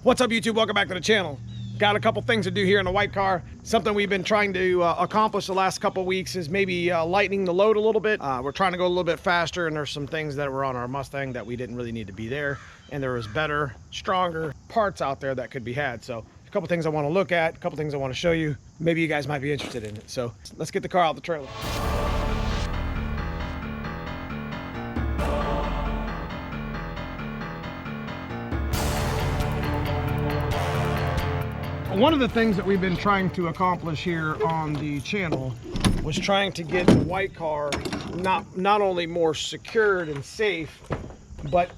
What's up, YouTube? Welcome back to the channel. Got a couple things to do here in the white car. Something we've been trying to accomplish the last couple weeks is maybe lightening the load a little bit. We're trying to go a little bit faster, and there's some things that were on our Mustang that we didn't really need to be there, and there was better, stronger parts out there that could be had. So a couple things I want to look at, a couple things I want to show you. Maybe you guys might be interested in it. So let's get the car out of the trailer. One of the things that we've been trying to accomplish here on the channel was trying to get the white car not only more secured and safe, but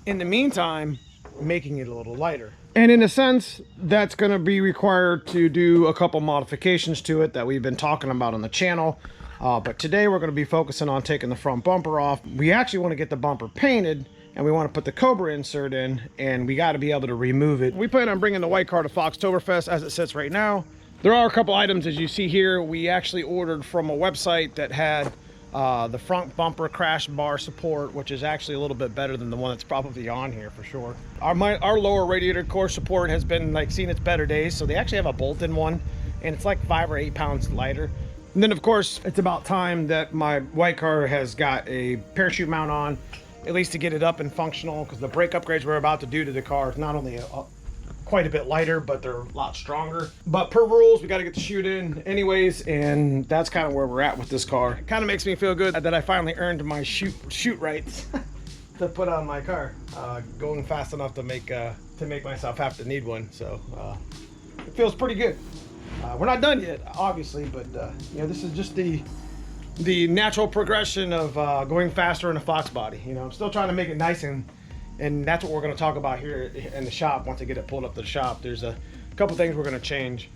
in the meantime, making it a little lighter. And in a sense, that's going to be required to do a couple modifications to it that we've been talking about on the channel. But today we're going to be focusing on taking the front bumper off. We actually want to get the bumper painted, and we want to put the Cobra insert in, and we got to be able to remove it. We plan on bringing the white car to Foxtoberfest as it sits right now. There are a couple items, as you see here, we actually ordered from a website that had the front bumper crash bar support, which is actually a little bit better than the one that's probably on here for sure. Our lower radiator core support has been like seen its better days, so they actually have a bolt-in one, and it's like 5 or 8 pounds lighter. And then of course, it's about time that my white car has got a parachute mount on, at least to get it up and functional, because the brake upgrades we're about to do to the car is not only quite a bit lighter, but they're a lot stronger. But per rules, we got to get the chute in anyways, and that's kind of where we're at with this car. It kind of makes me feel good that I finally earned my chute rights to put on my car, going fast enough to make myself have to need one. So it feels pretty good. We're not done yet, obviously, but you know, this is just the natural progression of going faster in a Foxbody. You know, I'm still trying to make it nice, and that's what we're going to talk about here in the shop. Once I get it pulled up to the shop, there's a couple things we're going to change.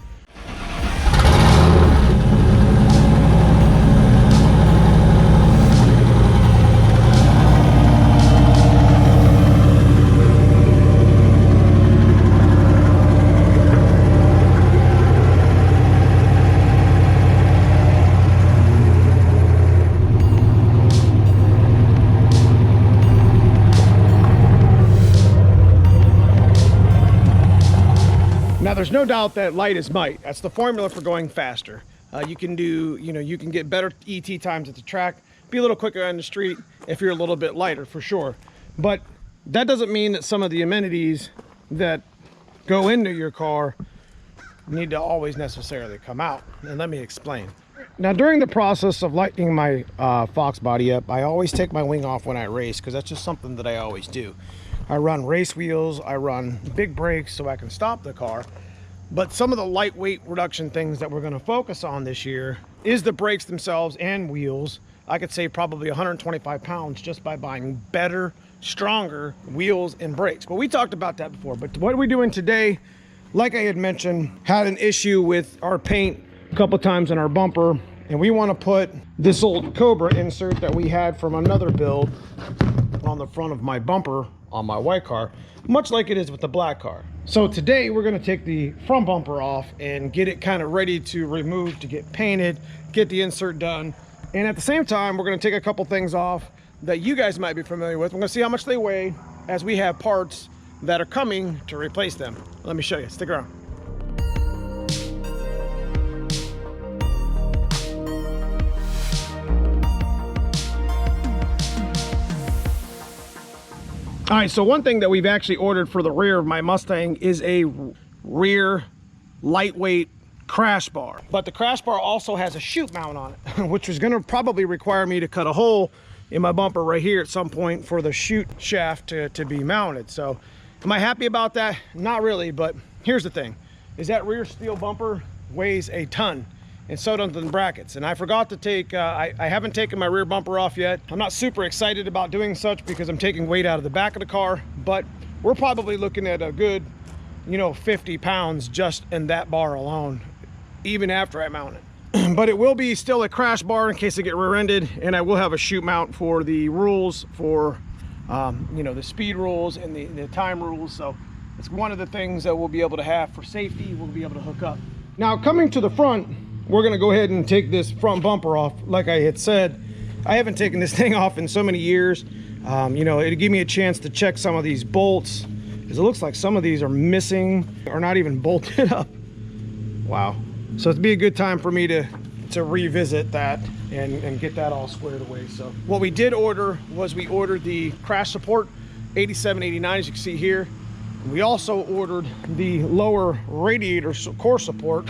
Now, there's no doubt that light is might. That's the formula for going faster. You can get better ET times at the track, be a little quicker on the street if you're a little bit lighter, for sure. But that doesn't mean that some of the amenities that go into your car need to always necessarily come out. And let me explain. Now, during the process of lightening my Foxbody up, I always take my wing off when I race, because that's just something that I always do. I run race wheels, I run big brakes so I can stop the car. But some of the lightweight reduction things that we're going to focus on this year is the brakes themselves and wheels. I could save probably 125 pounds just by buying better, stronger wheels and brakes. But we talked about that before. But what we're doing today, like I had mentioned, had an issue with our paint a couple times on our bumper, and we want to put this old Cobra insert that we had from another build on the front of my bumper on my white car, much like it is with the black car. So today we're going to take the front bumper off and get it kind of ready to remove, to get painted, get the insert done. And at the same time, we're going to take a couple things off that you guys might be familiar with. We're going to see how much they weigh, as we have parts that are coming to replace them. Let me show you. Stick around. All right, so one thing that we've actually ordered for the rear of my Mustang is a rear lightweight crash bar. But the crash bar also has a chute mount on it, which is gonna probably require me to cut a hole in my bumper right here at some point for the chute shaft to be mounted. So am I happy about that? Not really, but here's the thing, is that rear steel bumper weighs a ton, and so does the brackets. And I forgot to take, I haven't taken my rear bumper off yet. I'm not super excited about doing such because I'm taking weight out of the back of the car, but we're probably looking at a good, 50 pounds just in that bar alone, even after I mount it. But it will be still a crash bar in case I get rear-ended, and I will have a chute mount for the rules for, the speed rules and the time rules. So it's one of the things that we'll be able to have for safety. We'll be able to hook up. Now, coming to the front, we're going to go ahead and take this front bumper off. Like I had said, I haven't taken this thing off in so many years. It'll give me a chance to check some of these bolts is it looks like some of these are missing or not even bolted up. Wow. So it'd be a good time for me to revisit that and get that all squared away. So what we did order was we ordered the crash support 87, 89, as you can see here. We also ordered the lower radiator core support.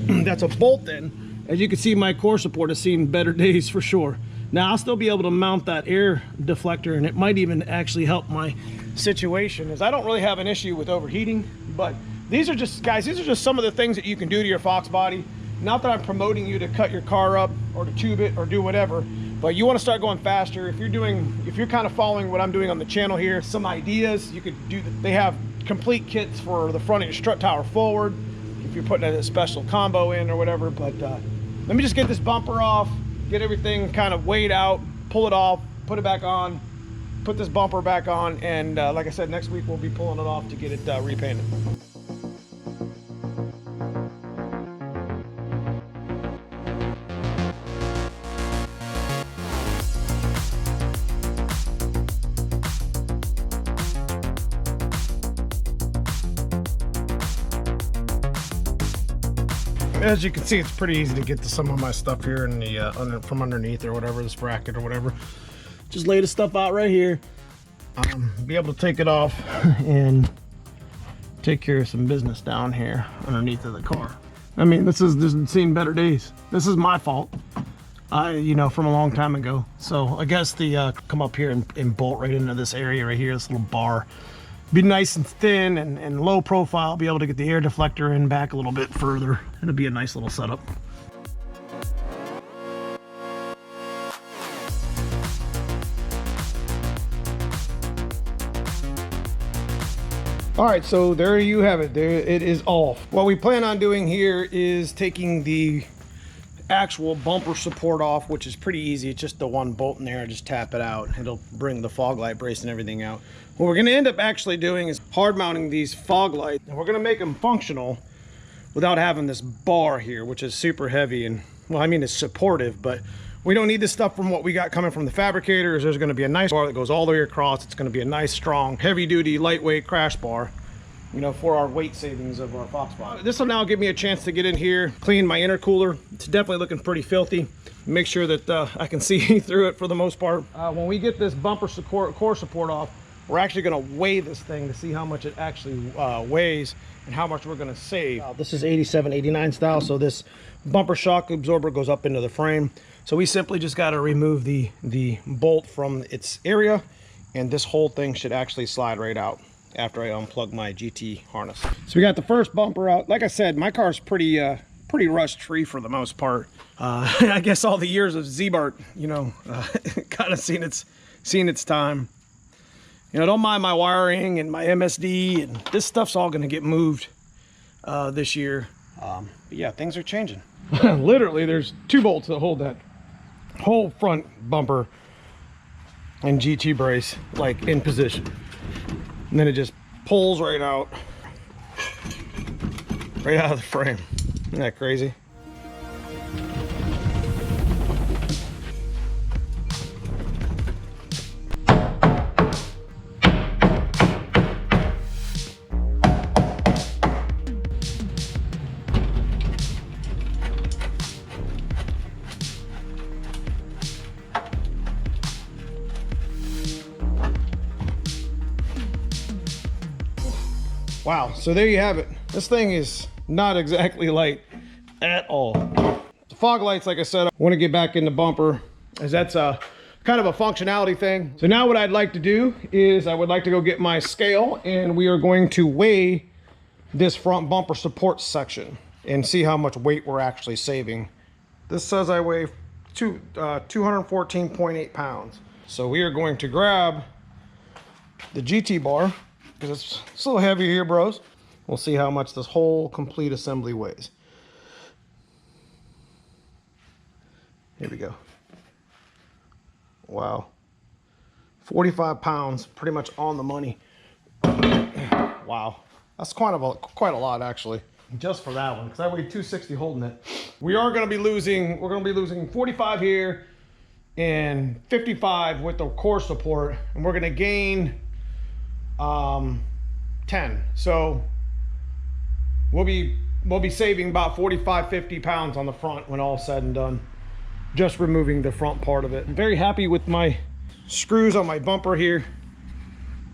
That's a bolt in. As you can see, my core support has seen better days for sure. Now I'll still be able to mount that air deflector, and it might even actually help my situation, as I don't really have an issue with overheating. But these are just, guys, these are just some of the things that you can do to your Foxbody. Not that I'm promoting you to cut your car up or to tube it or do whatever, but you want to start going faster. If you're kind of following what I'm doing on the channel here, some ideas you could do. They have complete kits for the front of your strut tower forward if you're putting a special combo in or whatever. But let me just get this bumper off, get everything kind of weighed out, pull it off, put it back on, put this bumper back on, and like I said, next week we'll be pulling it off to get it repainted. As you can see, it's pretty easy to get to some of my stuff here in the from underneath or whatever, this bracket or whatever. Just lay the stuff out right here. Be able to take it off and take care of some business down here underneath of the car. I mean, this has seen better days. This is my fault. From a long time ago. So I guess the come up here and bolt right into this area right here, this little bar. Be nice and thin and low profile, be able to get the air deflector in back a little bit further. It'll be a nice little setup. All right, so there you have it. There it is off. What we plan on doing here is taking the actual bumper support off, which is pretty easy. It's just the one bolt in there. Just tap it out. It'll bring the fog light brace and everything out. What we're going to end up actually doing is hard mounting these fog lights, and we're going to make them functional without having this bar here, which is super heavy. And well, I mean, it's supportive, but we don't need this stuff from what we got coming from the fabricators. There's going to be a nice bar that goes all the way across. It's going to be a nice, strong, heavy duty, lightweight crash bar, for our weight savings of our Foxbody. This will now give me a chance to get in here, clean my intercooler. It's definitely looking pretty filthy. Make sure that I can see through it for the most part. When we get this bumper core support off, we're actually going to weigh this thing to see how much it actually weighs and how much we're going to save. This is 87, 89 style, so this bumper shock absorber goes up into the frame. So we simply just got to remove the bolt from its area, and this whole thing should actually slide right out after I unplug my GT harness. So we got the first bumper out. Like I said, my car's pretty rust free for the most part. I guess all the years of Z-Bart, kind of seen its time. Don't mind my wiring and my MSD, and this stuff's all going to get moved this year. But yeah, things are changing. Literally, there's 2 bolts that hold that whole front bumper and GT brace like in position, and then it just pulls right out of the frame. Isn't that crazy? Wow, so there you have it. This thing is not exactly light at all. The fog lights, like I said, I want to get back in the bumper, as that's a kind of a functionality thing. So now what I'd like to do is I would like to go get my scale, and we are going to weigh this front bumper support section and see how much weight we're actually saving. This says I weigh 214.8 pounds. So we are going to grab the GT bar, because it's a little heavier here, bros. We'll see how much this whole complete assembly weighs. Here we go. Wow. 45 pounds, pretty much on the money. Wow. That's quite a lot, actually, just for that one, because I weighed 260 holding it. We're going to be losing 45 here and 55 with the core support, and we're going to gain 10. So we'll be saving about 45, 50 pounds on the front when all said and done, just removing the front part of it. I'm very happy with my screws on my bumper here,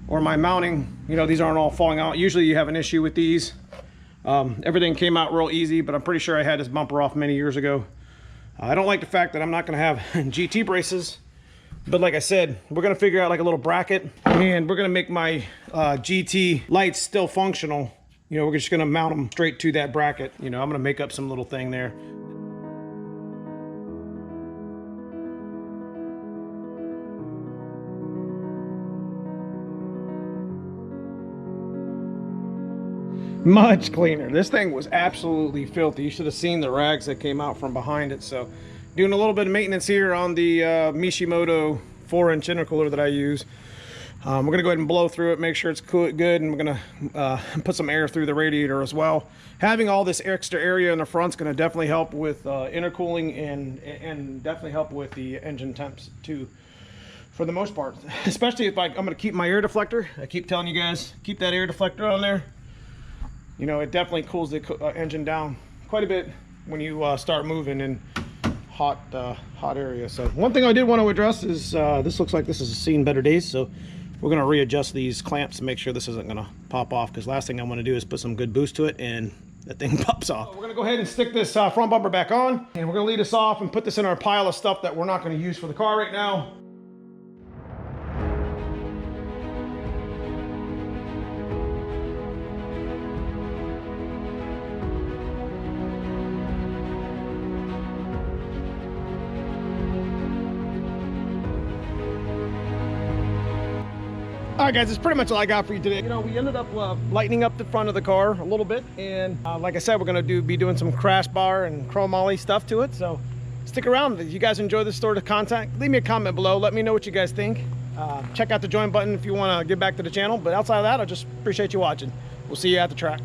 or my mounting. You know, these aren't all falling out. Usually you have an issue with these. Everything came out real easy, but I'm pretty sure I had this bumper off many years ago. I don't like the fact that I'm not going to have GT braces, but like I said, we're going to figure out like a little bracket, and we're going to make my GT lights still functional. You know, we're just going to mount them straight to that bracket. You know, I'm going to make up some little thing there. Much cleaner. This thing was absolutely filthy. You should have seen the rags that came out from behind it. So doing a little bit of maintenance here on the Mishimoto 4-inch intercooler that I use. We're gonna go ahead and blow through it, make sure it's good, and we're gonna put some air through the radiator as well. Having all this extra area in the front is gonna definitely help with intercooling and definitely help with the engine temps too, for the most part. Especially if I'm gonna keep my air deflector. I keep telling you guys, keep that air deflector on there. You know, it definitely cools the engine down quite a bit when you start moving in hot areas. So one thing I did want to address is this looks like this has seen better days. So we're going to readjust these clamps to make sure this isn't going to pop off, because last thing I want to do is put some good boost to it and that thing pops off. So we're going to go ahead and stick this front bumper back on, and we're going to lead us off and put this in our pile of stuff that we're not going to use for the car right now. All right, guys, that's pretty much all I got for you today. You know, we ended up lightening up the front of the car a little bit, and like I said, we're gonna be doing some crash bar and chromoly stuff to it. So stick around. If you guys enjoy this sort of content, leave me a comment below. Let me know what you guys think. Check out the join button if you want to get back to the channel. But outside of that, I just appreciate you watching. We'll see you at the track.